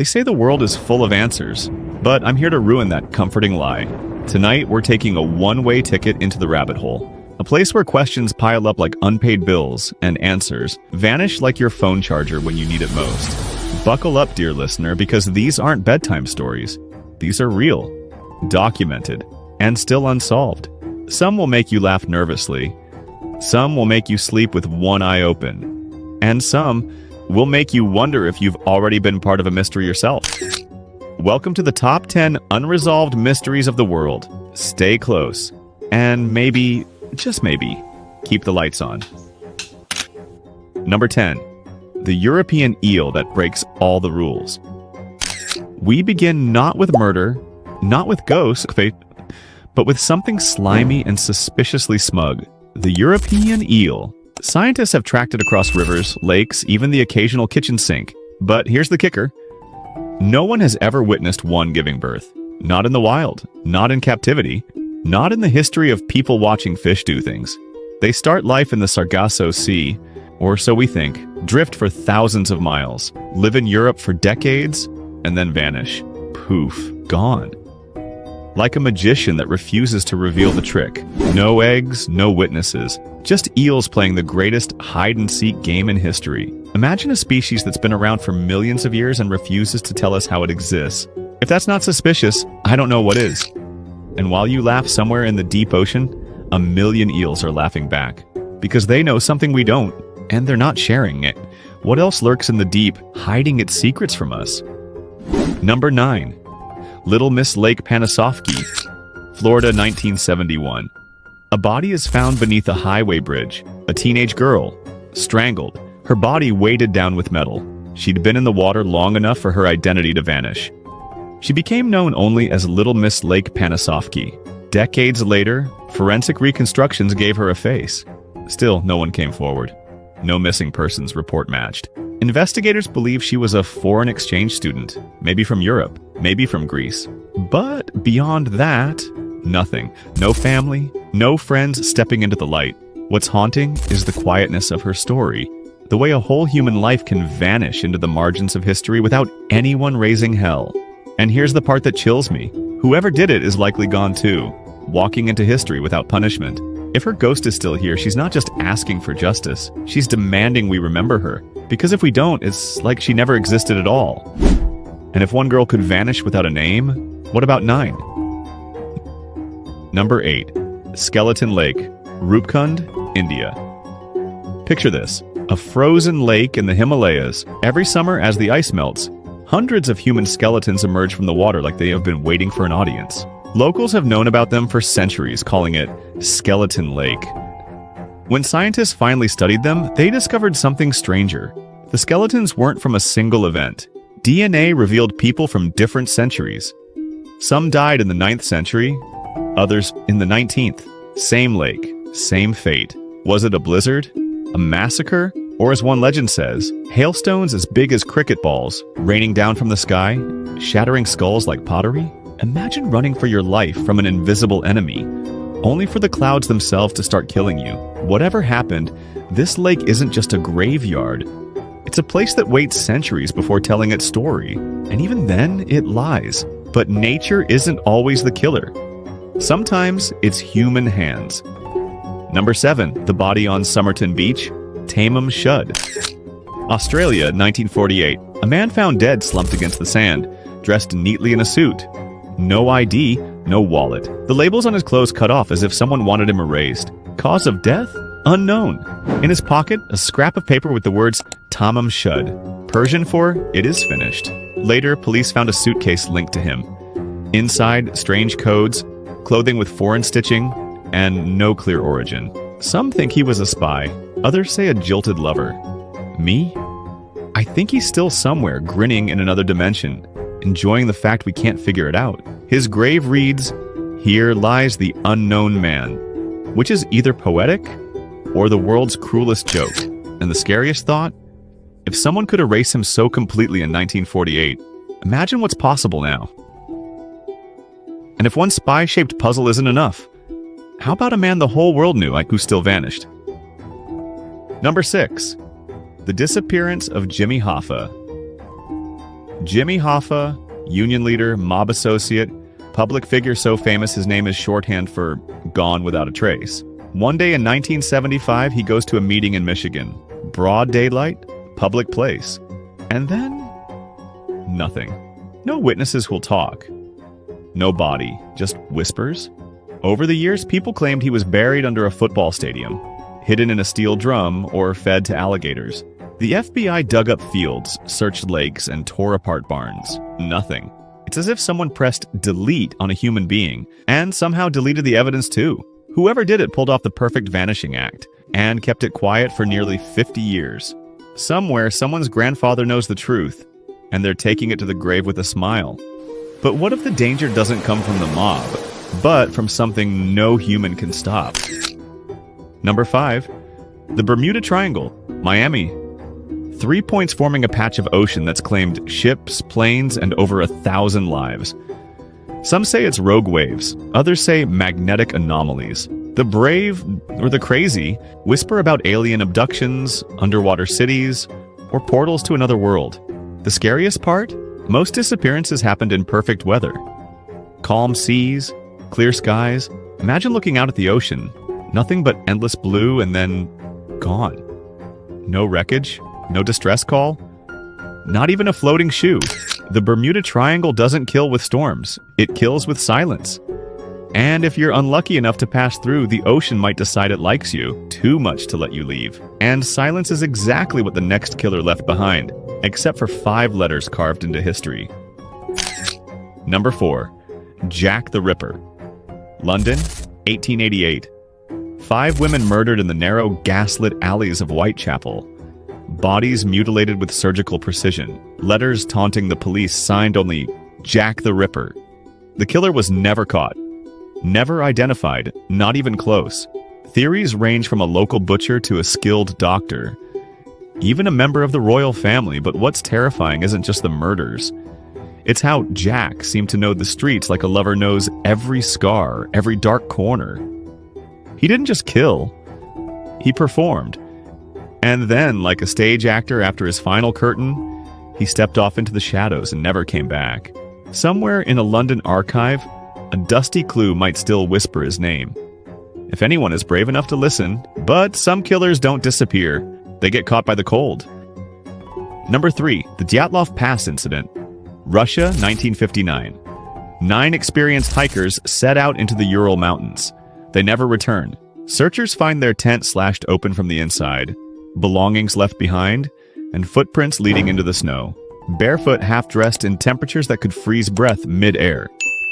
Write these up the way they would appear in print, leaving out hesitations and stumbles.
They say the world is full of answers, but I'm here to ruin that comforting lie. Tonight, we're taking a one-way ticket into the rabbit hole. A place where questions pile up like unpaid bills and answers vanish like your phone charger when you need it most. Buckle up, dear listener, because these aren't bedtime stories. These are real, documented, and still unsolved. Some will make you laugh nervously. Some will make you sleep with one eye open. And some will make you wonder if you've already been part of a mystery yourself. Welcome to the top 10 unresolved mysteries of the world. Stay close. And maybe, just maybe, keep the lights on. Number 10. The European eel that breaks all the rules. We begin not with murder, not with ghosts, but with something slimy and suspiciously smug. The European eel. Scientists have tracked it across rivers, lakes, even the occasional kitchen sink. But here's the kicker. No one has ever witnessed one giving birth. Not in the wild, not in captivity, not in the history of people watching fish do things. They start life in the Sargasso Sea, or so we think, drift for thousands of miles, live in Europe for decades, and then vanish. Poof, gone. Like a magician that refuses to reveal the trick. No eggs, no witnesses. Just eels playing the greatest hide-and-seek game in history. Imagine a species that's been around for millions of years and refuses to tell us how it exists. If that's not suspicious, I don't know what is. And while you laugh somewhere in the deep ocean, a million eels are laughing back. Because they know something we don't, and they're not sharing it. What else lurks in the deep, hiding its secrets from us? Number 9. Little Miss Lake Panaceovki, Florida, 1971. A body is found beneath a highway bridge. A teenage girl, strangled, her body weighted down with metal. She'd been in the water long enough for her identity to vanish. She became known only as Little Miss Lake Panaceovki. Decades later, forensic reconstructions gave her a face. Still, no one came forward. No missing persons report matched. Investigators believe she was a foreign exchange student, maybe from Europe, maybe from Greece. But beyond that, nothing. No family, no friends stepping into the light. What's haunting is the quietness of her story. The way a whole human life can vanish into the margins of history without anyone raising hell. And here's the part that chills me. Whoever did it is likely gone too, walking into history without punishment. If her ghost is still here, she's not just asking for justice. She's demanding we remember her. Because if we don't, it's like she never existed at all. And if one girl could vanish without a name, what about 9? Number 8. Skeleton Lake, Rupkund, India. Picture this. A frozen lake in the Himalayas. Every summer as the ice melts, hundreds of human skeletons emerge from the water like they have been waiting for an audience. Locals have known about them for centuries, calling it Skeleton Lake. When scientists finally studied them, they discovered something stranger. The skeletons weren't from a single event. DNA revealed people from different centuries. Some died in the 9th century, others in the 19th. Same lake, same fate. Was it a blizzard? A massacre? Or as one legend says, hailstones as big as cricket balls, raining down from the sky, shattering skulls like pottery? Imagine running for your life from an invisible enemy, only for the clouds themselves to start killing you. Whatever happened, this lake isn't just a graveyard. It's a place that waits centuries before telling its story, and even then, it lies. But nature isn't always the killer. Sometimes it's human hands. Number 7. The body on Summerton Beach, Tamam Shud. Australia, 1948. A man found dead slumped against the sand, dressed neatly in a suit. No ID, no wallet. The labels on his clothes cut off as if someone wanted him erased. Cause of death? Unknown. In his pocket, a scrap of paper with the words Tamam Shud, Persian for "it is finished." Later, police found a suitcase linked to him. Inside, strange codes, clothing with foreign stitching, and no clear origin. Some think he was a spy. Others say a jilted lover. Me? I think he's still somewhere, grinning in another dimension, enjoying the fact we can't figure it out. His grave reads, "Here lies the unknown man," which is either poetic or the world's cruelest joke. And the scariest thought? If someone could erase him so completely in 1948, imagine what's possible now. And if one spy-shaped puzzle isn't enough, how about a man the whole world knew who still vanished? Number 6. The disappearance of Jimmy Hoffa. Jimmy Hoffa, union leader, mob associate, public figure so famous his name is shorthand for gone without a trace. One day in 1975, he goes to a meeting in Michigan. Broad daylight, public place. And then, nothing. No witnesses will talk. No body, just whispers. Over the years, people claimed he was buried under a football stadium, hidden in a steel drum, or fed to alligators. The FBI dug up fields, searched lakes, and tore apart barns. Nothing. It's as if someone pressed delete on a human being, and somehow deleted the evidence too. Whoever did it pulled off the perfect vanishing act, and kept it quiet for nearly 50 years. Somewhere, someone's grandfather knows the truth, and they're taking it to the grave with a smile. But what if the danger doesn't come from the mob, but from something no human can stop? Number 5. The Bermuda Triangle, Miami. 3 points forming a patch of ocean that's claimed ships, planes, and over 1,000 lives. Some say it's rogue waves, others say magnetic anomalies. The brave, or the crazy, whisper about alien abductions, underwater cities, or portals to another world. The scariest part? Most disappearances happened in perfect weather. Calm seas, clear skies. Imagine looking out at the ocean. Nothing but endless blue and then gone. No wreckage, no distress call, not even a floating shoe. The Bermuda Triangle doesn't kill with storms, it kills with silence. And if you're unlucky enough to pass through, the ocean might decide it likes you too much to let you leave. And silence is exactly what the next killer left behind, except for 5 letters carved into history. Number 4. Jack the Ripper. London, 1888. 5 women murdered in the narrow, gaslit alleys of Whitechapel. Bodies mutilated with surgical precision. Letters taunting the police signed only Jack the Ripper. The killer was never caught. Never identified, not even close. Theories range from a local butcher to a skilled doctor. Even a member of the royal family, but what's terrifying isn't just the murders. It's how Jack seemed to know the streets like a lover knows every scar, every dark corner. He didn't just kill, he performed. And then, like a stage actor after his final curtain, he stepped off into the shadows and never came back. Somewhere in a London archive, a dusty clue might still whisper his name. If anyone is brave enough to listen, but some killers don't disappear. They get caught by the cold. Number 3, the Datloff Pass incident. Russia, 1959. 9 experienced hikers set out into the Ural Mountains. They never return. Searchers find their tent slashed open from the inside, belongings left behind, and footprints leading into the snow. Barefoot, half-dressed in temperatures that could freeze breath mid-air.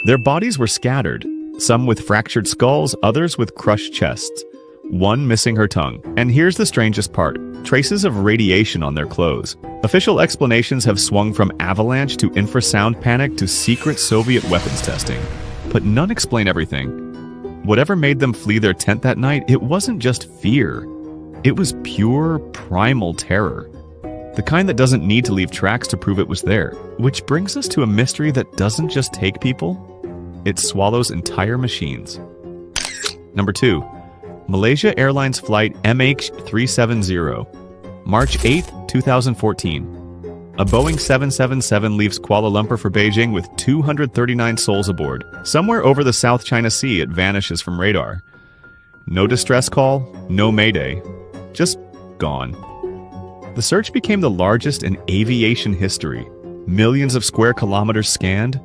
Their bodies were scattered, some with fractured skulls, others with crushed chests. One missing her tongue. And here's the strangest part. Traces of radiation on their clothes. Official explanations have swung from avalanche to infrasound panic to secret Soviet weapons testing. But none explain everything. Whatever made them flee their tent that night, it wasn't just fear. It was pure, primal terror. The kind that doesn't need to leave tracks to prove it was there. Which brings us to a mystery that doesn't just take people, it swallows entire machines. Number 2. Malaysia Airlines flight MH370. March 8, 2014. A Boeing 777 leaves Kuala Lumpur for Beijing with 239 souls aboard. Somewhere over the South China Sea, it vanishes from radar. No distress call, no mayday. Just gone. The search became the largest in aviation history. Millions of square kilometers scanned.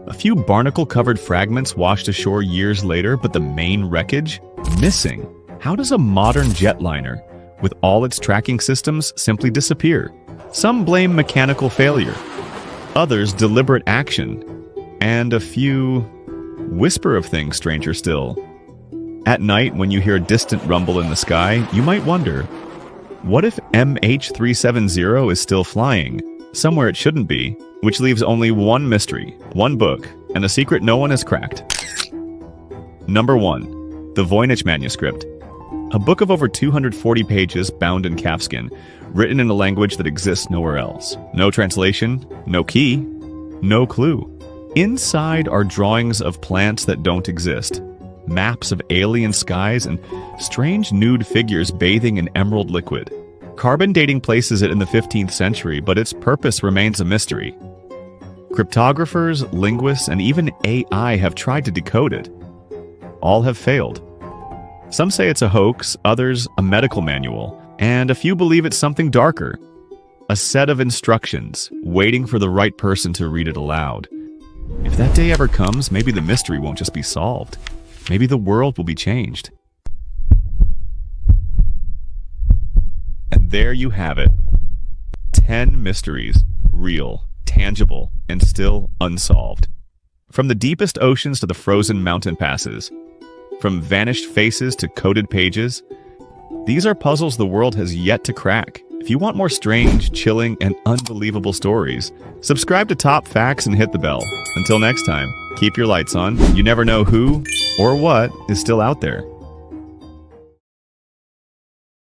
A few barnacle-covered fragments washed ashore years later, but the main wreckage? Missing. How does a modern jetliner, with all its tracking systems, simply disappear? Some blame mechanical failure. Others deliberate action. And a few whisper of things stranger still. At night, when you hear a distant rumble in the sky, you might wonder, what if MH370 is still flying, somewhere it shouldn't be, which leaves only one mystery, one book, and a secret no one has cracked. Number 1. The Voinage Manuscript. A book of over 240 pages bound in calfskin, written in a language that exists nowhere else. No translation, no key, no clue. Inside are drawings of plants that don't exist, maps of alien skies, and strange nude figures bathing in emerald liquid. Carbon dating places it in the 15th century, but its purpose remains a mystery. Cryptographers, linguists, and even AI have tried to decode it. All have failed. Some say it's a hoax, others a medical manual, and a few believe it's something darker. A set of instructions, waiting for the right person to read it aloud. If that day ever comes, maybe the mystery won't just be solved. Maybe the world will be changed. And there you have it. 10 mysteries, real, tangible, and still unsolved. From the deepest oceans to the frozen mountain passes, from vanished faces to coded pages, these are puzzles the world has yet to crack. If you want more strange, chilling, and unbelievable stories, subscribe to Top Facts and hit the bell. Until next time, keep your lights on. You never know who or what is still out there.